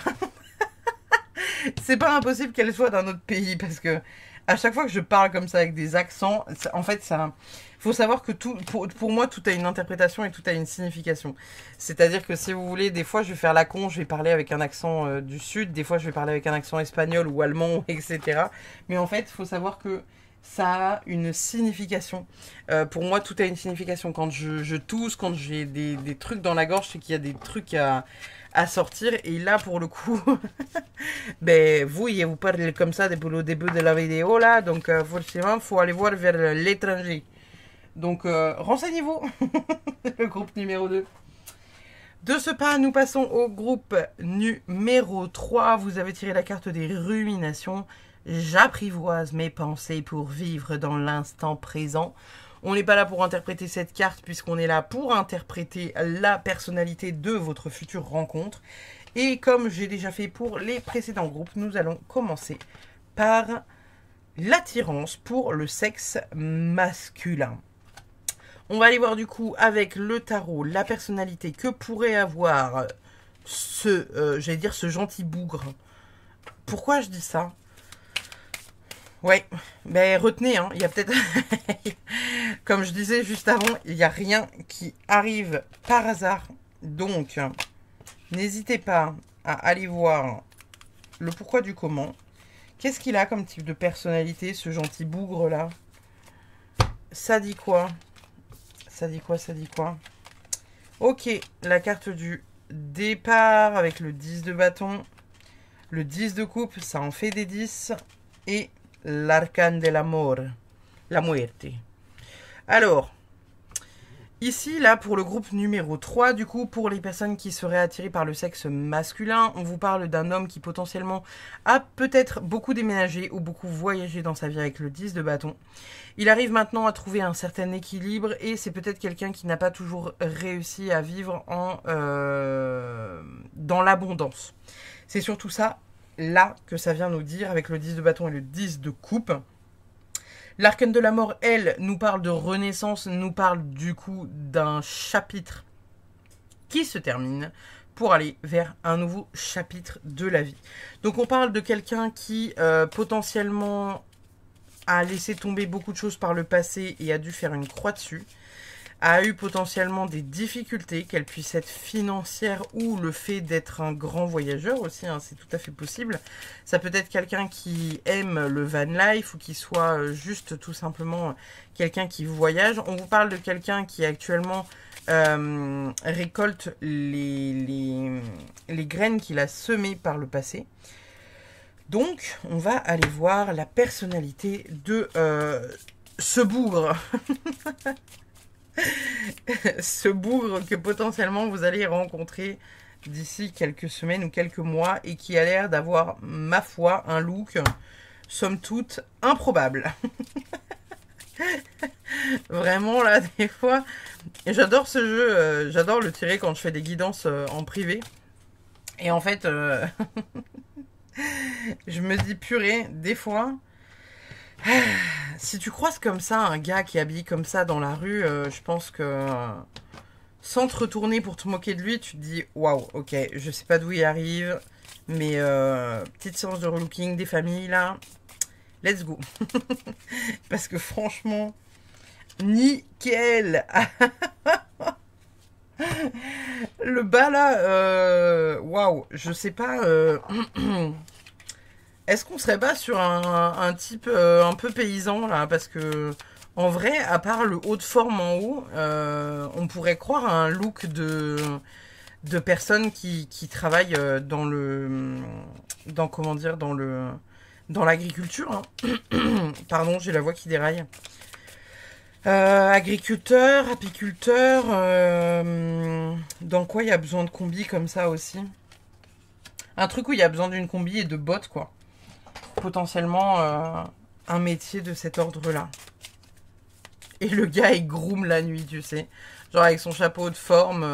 C'est pas impossible qu'elle soit d'un autre pays. Parce que à chaque fois que je parle comme ça avec des accents, en fait, ça... faut savoir que tout, pour moi, tout a une interprétation et tout a une signification. C'est-à-dire que si vous voulez, des fois, je vais faire la con, je vais parler avec un accent du sud, des fois, je vais parler avec un accent espagnol ou allemand, etc. Mais en fait, il faut savoir que ça a une signification. Pour moi, tout a une signification. Quand je tousse, quand j'ai des trucs dans la gorge, c'est qu'il y a des trucs à sortir. Et là, pour le coup, ben, vous parlez comme ça depuis le début de la vidéo, là. Donc, forcément, il faut aller voir vers l'étranger. Donc, renseignez-vous. Le groupe numéro 2. De ce pas, nous passons au groupe numéro 3. Vous avez tiré la carte des ruminations. J'apprivoise mes pensées pour vivre dans l'instant présent. On n'est pas là pour interpréter cette carte puisqu'on est là pour interpréter la personnalité de votre future rencontre. Et comme j'ai déjà fait pour les précédents groupes, nous allons commencer par l'attirance pour le sexe masculin. On va aller voir du coup avec le tarot la personnalité que pourrait avoir j'allais dire ce gentil bougre. Pourquoi je dis ça? Ouais, mais retenez, hein, il y a peut-être... Comme je disais juste avant, il n'y a rien qui arrive par hasard. Donc, n'hésitez pas à aller voir le pourquoi du comment. Qu'est-ce qu'il a comme type de personnalité, ce gentil bougre-là? Ça dit quoi? Ça dit quoi? Ça dit quoi? Ok, la carte du départ avec le 10 de bâton. Le 10 de coupe, ça en fait des 10. Et l'arcane de la mort. La muerte. Alors, ici, là, pour le groupe numéro 3, du coup, pour les personnes qui seraient attirées par le sexe masculin, on vous parle d'un homme qui potentiellement a peut-être beaucoup déménagé ou beaucoup voyagé dans sa vie avec le 10 de bâton. Il arrive maintenant à trouver un certain équilibre et c'est peut-être quelqu'un qui n'a pas toujours réussi à vivre dans l'abondance. C'est surtout ça, là, que ça vient nous dire avec le 10 de bâton et le 10 de coupe. L'arcane de la mort, elle, nous parle de renaissance, nous parle du coup d'un chapitre qui se termine pour aller vers un nouveau chapitre de la vie. Donc on parle de quelqu'un qui potentiellement a laissé tomber beaucoup de choses par le passé et a dû faire une croix dessus, a eu potentiellement des difficultés, qu'elles puissent être financières ou le fait d'être un grand voyageur aussi, hein, c'est tout à fait possible. Ça peut être quelqu'un qui aime le van life ou qui soit juste tout simplement quelqu'un qui voyage. On vous parle de quelqu'un qui actuellement récolte les graines qu'il a semées par le passé. Donc, on va aller voir la personnalité de ce bougre. Ce bougre que potentiellement vous allez rencontrer d'ici quelques semaines ou quelques mois et qui a l'air d'avoir, ma foi, un look, somme toute, improbable. Vraiment, là, des fois, j'adore ce jeu, j'adore le tirer quand je fais des guidances en privé. Et en fait, je me dis, purée, des fois... Si tu croises comme ça un gars qui est habillé comme ça dans la rue, je pense que sans te retourner pour te moquer de lui, tu te dis waouh, ok, je sais pas d'où il arrive, mais petite séance de relooking des familles là, let's go. Parce que franchement, nickel. Le bas là, waouh, je sais pas. Est-ce qu'on serait pas sur un type un peu paysan là? Parce que en vrai, à part le haut de forme en haut, on pourrait croire à un look de personnes qui travaillent dans l'agriculture. Hein. Pardon, j'ai la voix qui déraille. Agriculteur, apiculteur, Dans quoi il y a besoin de combi comme ça aussi? Un truc où il y a besoin d'une combi et de bottes, quoi. Potentiellement un métier de cet ordre-là. Et le gars, il groom la nuit, tu sais. Genre avec son chapeau de forme.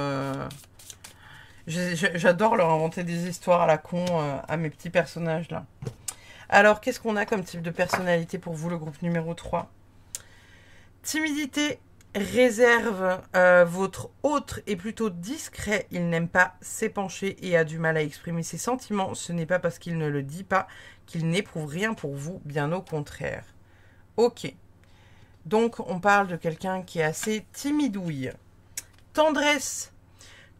J'adore leur inventer des histoires à la con à mes petits personnages, là. Alors, qu'est-ce qu'on a comme type de personnalité pour vous, le groupe numéro 3? Timidité, réserve. Votre hôte est plutôt discret. Il n'aime pas s'épancher et a du mal à exprimer ses sentiments. Ce n'est pas parce qu'il ne le dit pas qu'il n'éprouve rien pour vous, bien au contraire. Ok. Donc, on parle de quelqu'un qui est assez timidouille. Tendresse.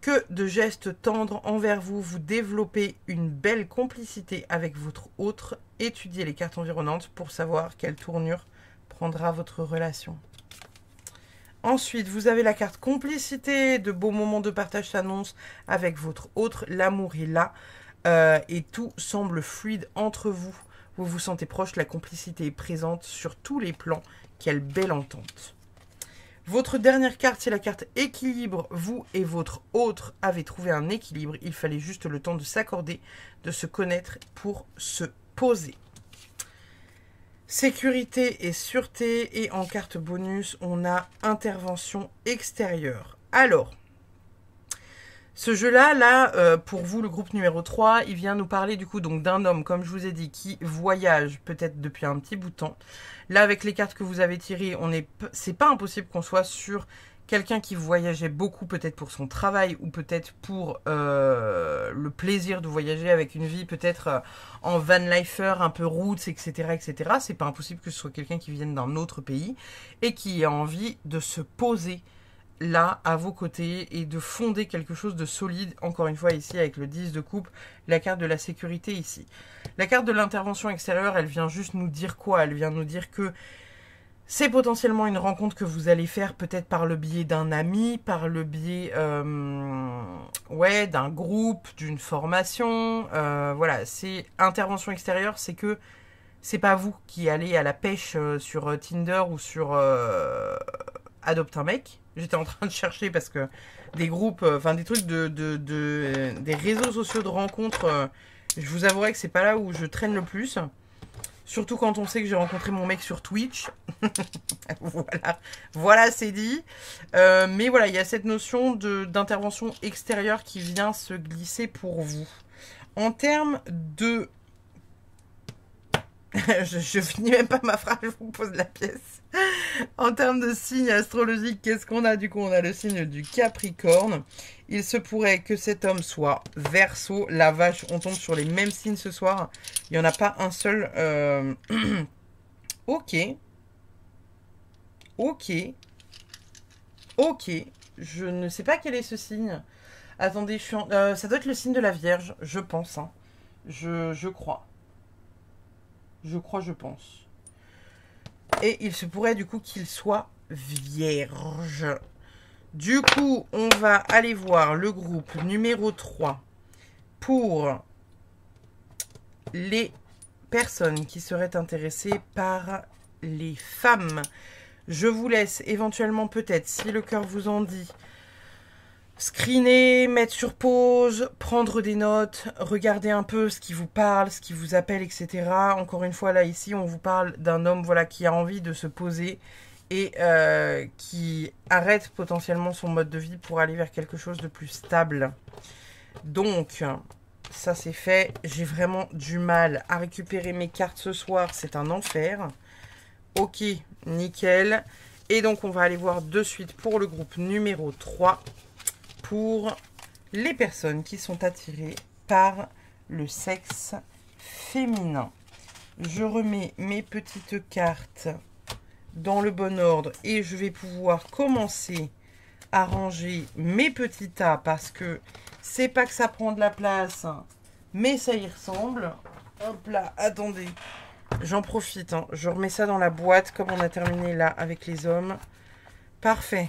Que de gestes tendres envers vous, vous développez une belle complicité avec votre hôte. Étudiez les cartes environnantes pour savoir quelle tournure prendra votre relation. Ensuite, vous avez la carte complicité. De beaux moments de partage s'annoncent avec votre hôte. L'amour est là et tout semble fluide entre vous. Vous vous sentez proche, la complicité est présente sur tous les plans. Quelle belle entente. Votre dernière carte, c'est la carte équilibre. Vous et votre hôte avez trouvé un équilibre. Il fallait juste le temps de s'accorder, de se connaître pour se poser. Sécurité et sûreté. Et en carte bonus, on a intervention extérieure. Alors, ce jeu-là, pour vous, le groupe numéro 3, il vient nous parler du coup donc d'un homme, comme je vous ai dit, qui voyage peut-être depuis un petit bout de temps. Là, avec les cartes que vous avez tirées, c'est pas impossible qu'on soit sur quelqu'un qui voyageait beaucoup, peut-être pour son travail ou peut-être pour le plaisir de voyager avec une vie peut-être en van lifer, un peu roots, etc., etc. C'est pas impossible que ce soit quelqu'un qui vienne d'un autre pays et qui ait envie de se poser là, à vos côtés, et de fonder quelque chose de solide, encore une fois ici avec le 10 de coupe, la carte de la sécurité ici. La carte de l'intervention extérieure, elle vient juste nous dire quoi? Elle vient nous dire que c'est potentiellement une rencontre que vous allez faire peut-être par le biais d'un ami, par le biais d'un groupe, d'une formation. Voilà, c'est intervention extérieure, c'est que c'est pas vous qui allez à la pêche sur Tinder ou sur Adopte un mec. J'étais en train de chercher parce que des groupes, des trucs des réseaux sociaux de rencontres, je vous avouerai que c'est pas là où je traîne le plus. Surtout quand on sait que j'ai rencontré mon mec sur Twitch. Voilà, c'est dit. Mais voilà, il y a cette notion d'intervention extérieure qui vient se glisser pour vous. En termes de... je finis même pas ma phrase, je vous pose la pièce. En termes de signes astrologiques, qu'est-ce qu'on a? Du coup, on a le signe du Capricorne. Il se pourrait que cet homme soit Verseau. La vache, on tombe sur les mêmes signes ce soir. Il n'y en a pas un seul. Ok. Ok. Ok. Je ne sais pas quel est ce signe. Attendez, ça doit être le signe de la Vierge, je pense. Hein. Je crois. Je pense. Et il se pourrait du coup qu'il soit vierge. Du coup, on va aller voir le groupe numéro 3 pour les personnes qui seraient intéressées par les femmes. Je vous laisse éventuellement peut-être, si le cœur vous en dit, screener, mettre sur pause, prendre des notes, regarder un peu ce qui vous parle, ce qui vous appelle, etc. Encore une fois, là, ici, on vous parle d'un homme voilà, qui a envie de se poser et qui arrête potentiellement son mode de vie pour aller vers quelque chose de plus stable. Donc, ça c'est fait. J'ai vraiment du mal à récupérer mes cartes ce soir. C'est un enfer. Ok, nickel. Et donc, on va aller voir de suite pour le groupe numéro 3. Pour les personnes qui sont attirées par le sexe féminin. Je remets mes petites cartes dans le bon ordre et je vais pouvoir commencer à ranger mes petits tas parce que c'est pas que ça prend de la place, mais ça y ressemble. Hop là, attendez, j'en profite, hein. Je remets ça dans la boîte comme on a terminé là avec les hommes. Parfait.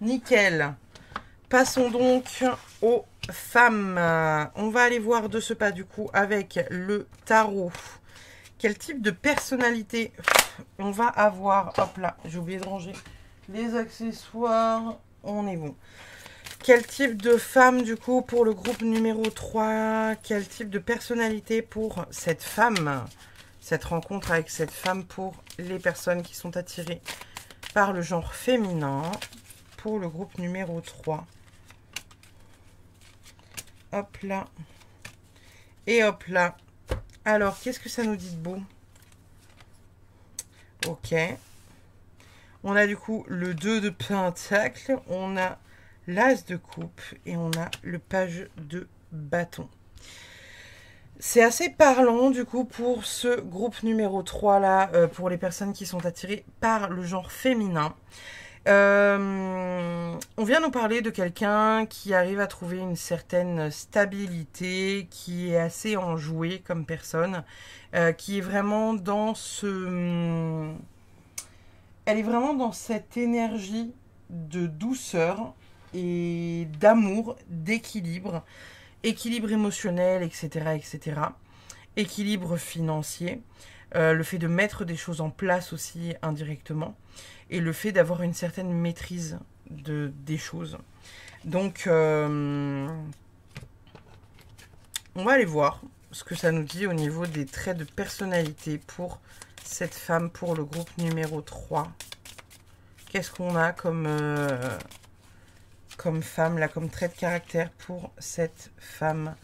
Nickel. Passons donc aux femmes. On va aller voir de ce pas du coup avec le tarot. Quel type de personnalité on va avoir? Hop là, j'ai oublié de ranger les accessoires. On est bon. Quel type de femme, du coup, pour le groupe numéro 3? Quel type de personnalité pour cette femme? Cette rencontre avec cette femme pour les personnes qui sont attirées par le genre féminin. Pour le groupe numéro 3. Hop là. Et hop là. Alors, qu'est-ce que ça nous dit de beau? Ok. On a du coup le 2 de pentacle. On a l'as de coupe. Et on a le page de bâton. C'est assez parlant du coup pour ce groupe numéro 3 là. Pour les personnes qui sont attirées par le genre féminin. On vient nous parler de quelqu'un qui arrive à trouver une certaine stabilité, qui est assez enjouée comme personne, qui est vraiment dans ce... Elle est vraiment dans cette énergie de douceur et d'amour, d'équilibre, équilibre émotionnel, etc., etc., équilibre financier, le fait de mettre des choses en place aussi indirectement, et le fait d'avoir une certaine maîtrise des choses. Donc, on va aller voir ce que ça nous dit au niveau des traits de personnalité pour cette femme, pour le groupe numéro 3. Qu'est-ce qu'on a comme femme, là, comme trait de caractère pour cette femme?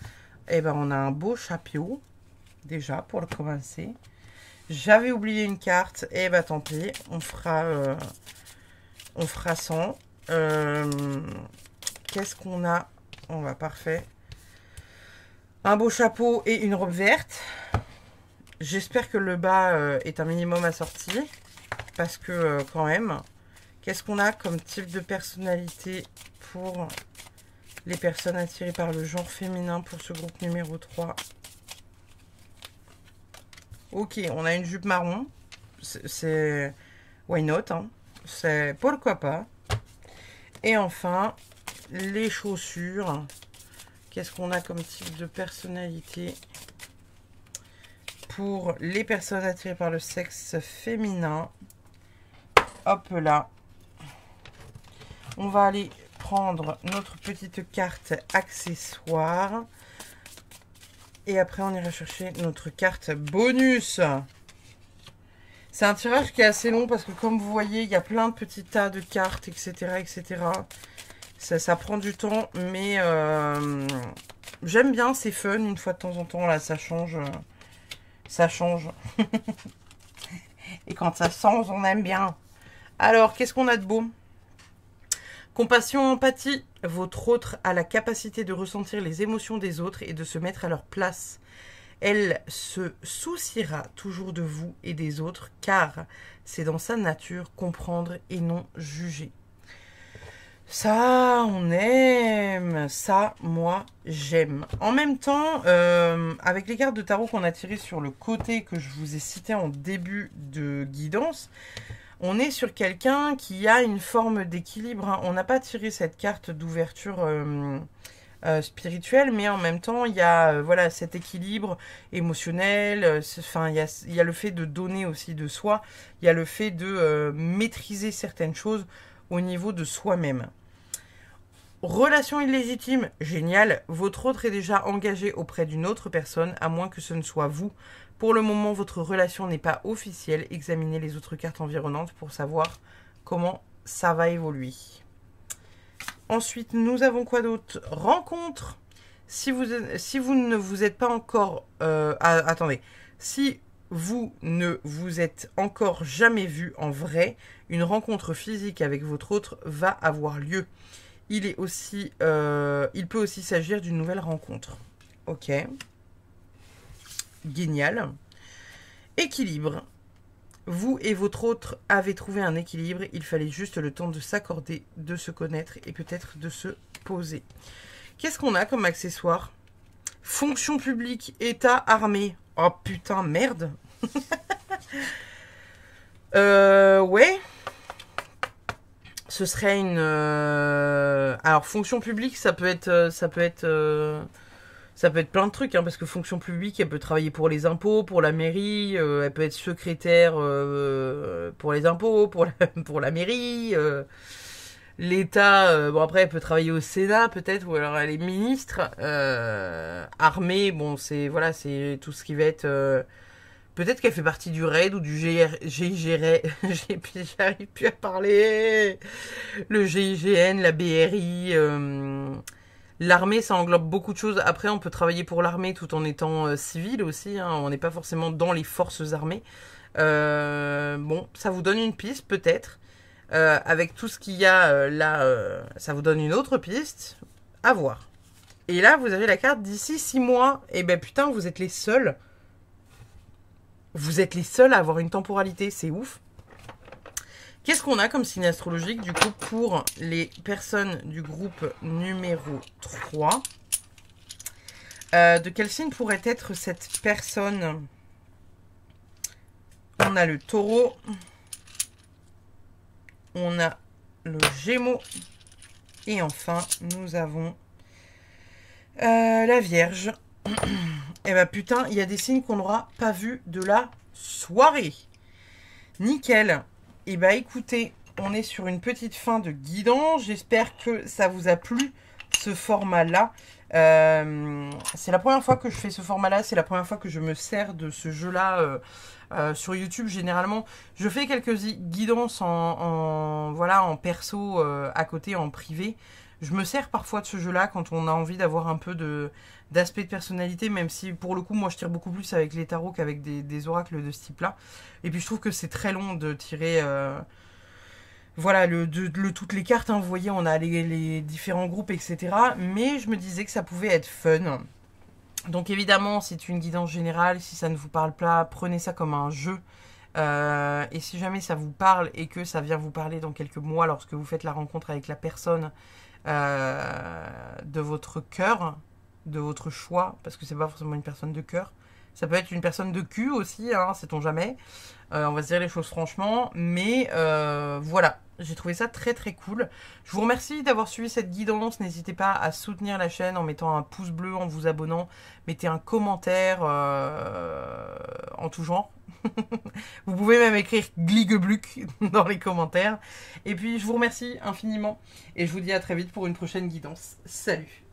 Eh ben, on a un beau chapeau, déjà, pour le commencer. J'avais oublié une carte, et bah tant pis, on fera sans. Qu'est-ce qu'on a? On va parfait. Un beau chapeau et une robe verte. J'espère que le bas est un minimum assorti, parce que quand même, qu'est-ce qu'on a comme type de personnalité pour les personnes attirées par le genre féminin pour ce groupe numéro 3? Ok, on a une jupe marron. C'est... Why not, hein? C'est... Pourquoi pas? Et enfin, les chaussures. Qu'est-ce qu'on a comme type de personnalité pour les personnes attirées par le sexe féminin? Hop là. On va aller prendre notre petite carte accessoire. Et après, on ira chercher notre carte bonus. C'est un tirage qui est assez long parce que, comme vous voyez, il y a plein de petits tas de cartes, etc. etc. Ça prend du temps, mais j'aime bien, c'est fun. Une fois de temps en temps, là, ça change. Ça change. Et quand ça change, on aime bien. Alors, qu'est-ce qu'on a de beau? Compassion, empathie. Votre autre a la capacité de ressentir les émotions des autres et de se mettre à leur place. Elle se souciera toujours de vous et des autres, car c'est dans sa nature comprendre et non juger. Ça, on aime. Ça, moi, j'aime. En même temps, avec les cartes de tarot qu'on a tirées sur le côté que je vous ai cité en début de guidance, on est sur quelqu'un qui a une forme d'équilibre, hein. On n'a pas tiré cette carte d'ouverture spirituelle, mais en même temps, il y a voilà, cet équilibre émotionnel. Enfin, il y a le fait de donner aussi de soi. Il y a le fait de maîtriser certaines choses au niveau de soi-même. Relation illégitime, génial. Votre autre est déjà engagé auprès d'une autre personne, à moins que ce ne soit vous. Pour le moment, votre relation n'est pas officielle. Examinez les autres cartes environnantes pour savoir comment ça va évoluer. Ensuite, nous avons quoi d'autre? Rencontre. Si vous ne vous êtes pas encore... attendez. Si vous ne vous êtes encore jamais vu en vrai, une rencontre physique avec votre autre va avoir lieu. Il peut aussi s'agir d'une nouvelle rencontre. Ok. Génial. Équilibre. Vous et votre autre avez trouvé un équilibre. Il fallait juste le temps de s'accorder, de se connaître et peut-être de se poser. Qu'est-ce qu'on a comme accessoire? Fonction publique, État, armée. Oh putain, merde. Ouais. Ce serait une... Alors, fonction publique, ça peut être plein de trucs, hein, parce que fonction publique, elle peut travailler pour les impôts, pour la mairie, elle peut être secrétaire pour les impôts, pour la mairie. l'État, bon après elle peut travailler au Sénat peut-être, ou alors elle est ministre. Armée, bon c'est voilà, c'est tout ce qui va être... peut-être qu'elle fait partie du RAID ou du GIGN, j'arrive plus à parler. Le GIGN, la BRI, l'armée, ça englobe beaucoup de choses. Après, on peut travailler pour l'armée tout en étant civil aussi, hein. On n'est pas forcément dans les forces armées. Bon, ça vous donne une piste peut-être. Avec tout ce qu'il y a là, ça vous donne une autre piste. À voir. Et là, vous avez la carte d'ici 6 mois. Et ben putain, vous êtes les seuls. Vous êtes les seuls à avoir une temporalité. C'est ouf. Qu'est-ce qu'on a comme signe astrologique du coup pour les personnes du groupe numéro 3 ? De quel signe pourrait être cette personne ? On a le taureau. On a le gémeaux. Et enfin, nous avons la Vierge. Et bah putain, il y a des signes qu'on n'aura pas vus de la soirée. Nickel. Et bah écoutez, on est sur une petite fin de guidance. J'espère que ça vous a plu, ce format-là. C'est la première fois que je fais ce format-là. C'est la première fois que je me sers de ce jeu-là sur YouTube. Généralement, je fais quelques guidances voilà, en perso à côté, en privé. Je me sers parfois de ce jeu-là quand on a envie d'avoir un peu d'aspect de personnalité, même si pour le coup moi je tire beaucoup plus avec les tarots qu'avec des oracles de ce type là. Et puis je trouve que c'est très long de tirer voilà toutes les cartes, hein. Vous voyez, on a les différents groupes, etc. Mais je me disais que ça pouvait être fun. Donc évidemment, c'est une guidance générale. Si ça ne vous parle pas, prenez ça comme un jeu. Et si jamais ça vous parle et que ça vient vous parler dans quelques mois lorsque vous faites la rencontre avec la personne de votre cœur, de votre choix, parce que c'est pas forcément une personne de cœur, ça peut être une personne de cul aussi, hein, sait-on jamais. On va se dire les choses franchement, mais voilà, j'ai trouvé ça très très cool. Je vous remercie d'avoir suivi cette guidance. N'hésitez pas à soutenir la chaîne en mettant un pouce bleu, en vous abonnant, mettez un commentaire en tout genre. Vous pouvez même écrire Gligebluck dans les commentaires. Et puis je vous remercie infiniment et je vous dis à très vite pour une prochaine guidance. Salut!